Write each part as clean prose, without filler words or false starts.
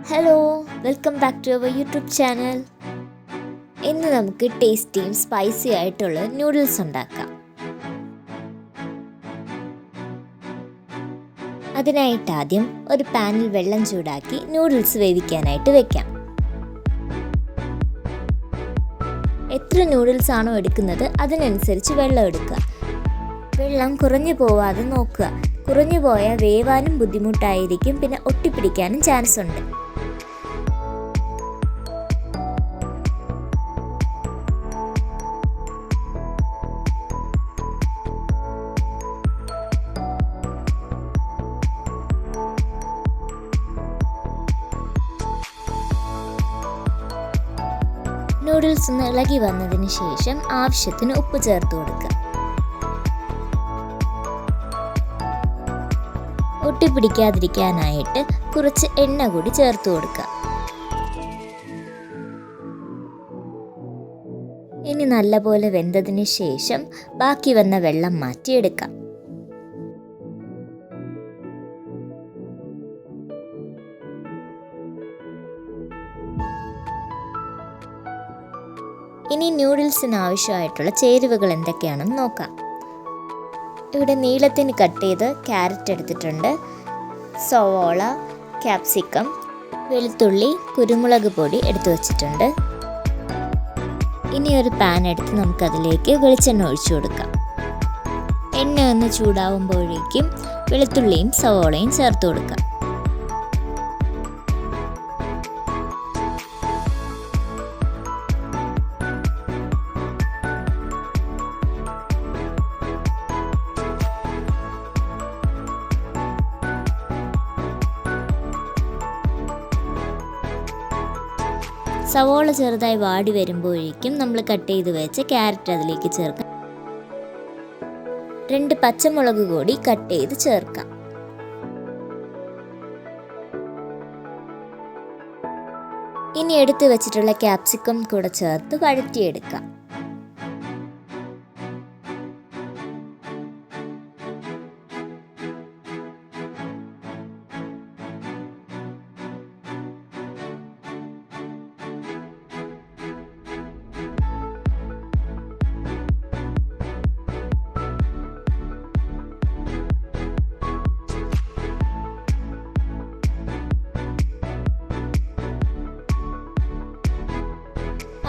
Hello, welcome back to our YouTube channel. ഇന്ന് നമുക്ക് ടേസ്റ്റിയും spicy ആയിട്ടുള്ള നൂഡിൽസ് ഉണ്ടാക്കാം. അതിനായിട്ട് ആദ്യം ഒരു പാനിൽ വെള്ളം ചൂടാക്കി നൂഡിൽസ് വേവിക്കാനായിട്ട് വെക്കാം. എത്ര നൂഡിൽസ് ആണോ എടുക്കുന്നത് അതിനനുസരിച്ച് വെള്ളം എടുക്കുക. വെള്ളം കുറഞ്ഞു പോവാതെ നോക്കുക. കുറഞ്ഞു പോയാൽ വേവാനും ബുദ്ധിമുട്ടായിരിക്കും, പിന്നെ ഒട്ടിപ്പിടിക്കാനും ചാൻസ് ഉണ്ട്. നൂഡിൽസ് ഒന്ന് ഇളകി വന്നതിന് ശേഷം ആവശ്യത്തിന് ഉപ്പ് ചേർത്ത് കൊടുക്കുക. ഒട്ടിപ്പിടിക്കാതിരിക്കാനായിട്ട് കുറച്ച് എണ്ണ കൂടി ചേർത്ത് കൊടുക്കുക. ഇനി നല്ലപോലെ വെന്തതിന് ശേഷം ബാക്കി വന്ന വെള്ളം മാറ്റിയെടുക്കാം. ഇനി നൂഡിൽസിന് ആവശ്യമായിട്ടുള്ള ചേരുവകൾ എന്തൊക്കെയാണെന്ന് നോക്കാം. ഇവിടെ നീളത്തിന് കട്ട് ചെയ്ത് ക്യാരറ്റ് എടുത്തിട്ടുണ്ട്, സവോള, ക്യാപ്സിക്കം, വെളുത്തുള്ളി, കുരുമുളക് പൊടി എടുത്തു വച്ചിട്ടുണ്ട്. ഇനി ഒരു പാൻ എടുത്ത് നമുക്കതിലേക്ക് വെളിച്ചെണ്ണ ഒഴിച്ചു കൊടുക്കാം. എണ്ണ ഒന്ന് ചൂടാവുമ്പോഴേക്കും വെളുത്തുള്ളിയും സവോളയും ചേർത്ത് കൊടുക്കാം. സവോള ചെറുതായി വാടി വരുമ്പോഴേക്കും നമ്മൾ കട്ട് ചെയ്ത് വെച്ച ക്യാരറ്റ് അതിലേക്ക് ചേർക്കാം. 2 പച്ചമുളക് കൂടി കട്ട് ചെയ്ത് ചേർക്കാം. ഇനി എടുത്തു വെച്ചിട്ടുള്ള ക്യാപ്സിക്കം കൂടെ ചേർത്ത് വഴറ്റിയെടുക്കാം.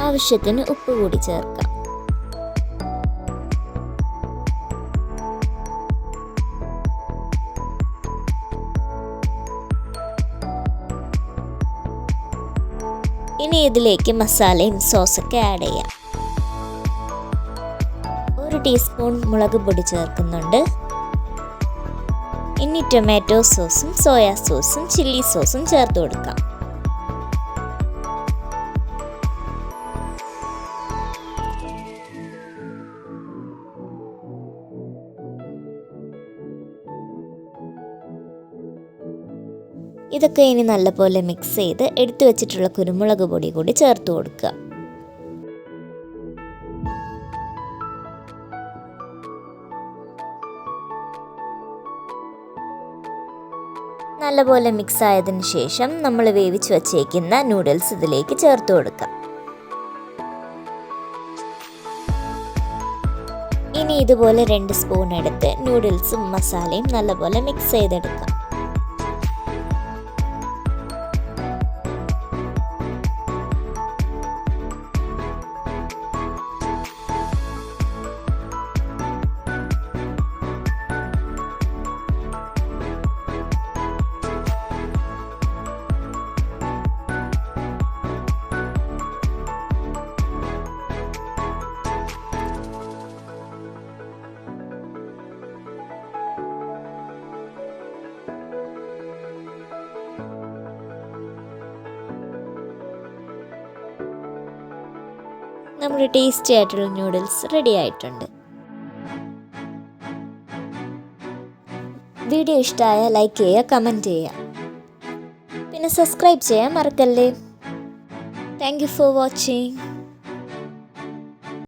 ആവശ്യത്തിന് ഉപ്പ് കൂടി ചേർക്കാം. ഇനി ഇതിലേക്ക് മസാലയും സോസൊക്കെ ആഡ് ചെയ്യാം. 1 ടീസ്പൂൺ മുളക് പൊടി ചേർക്കുന്നുണ്ട്. ഇനി ടൊമാറ്റോ സോസും സോയാ സോസും ചില്ലി സോസും ചേർത്ത് കൊടുക്കാം. ഇതൊക്കെ ഇനി നല്ലപോലെ മിക്സ് ചെയ്ത് എടുത്തു വെച്ചിട്ടുള്ള കുരുമുളക് പൊടി കൂടി ചേർത്ത് കൊടുക്കുക. നല്ലപോലെ മിക്സ് ആയതിനു ശേഷം നമ്മൾ വേവിച്ച് വച്ചേക്കുന്ന നൂഡിൽസ് ഇതിലേക്ക് ചേർത്ത് കൊടുക്കാം. ഇനി ഇതുപോലെ 2 സ്പൂൺ എടുത്ത് നൂഡിൽസും മസാലയും നല്ലപോലെ മിക്സ് ചെയ്തെടുക്കാം. നമ്മുടെ ടേസ്റ്റി ആയിട്ടുള്ള നൂഡിൽസ് റെഡി ആയിട്ടുണ്ട്. വീഡിയോ ഇഷ്ടമായ ലൈക്ക് ചെയ്യുക, കമൻറ്റ് ചെയ്യുക, പിന്നെ സബ്സ്ക്രൈബ് ചെയ്യാൻ മറക്കല്ലേ. Thank you for watching.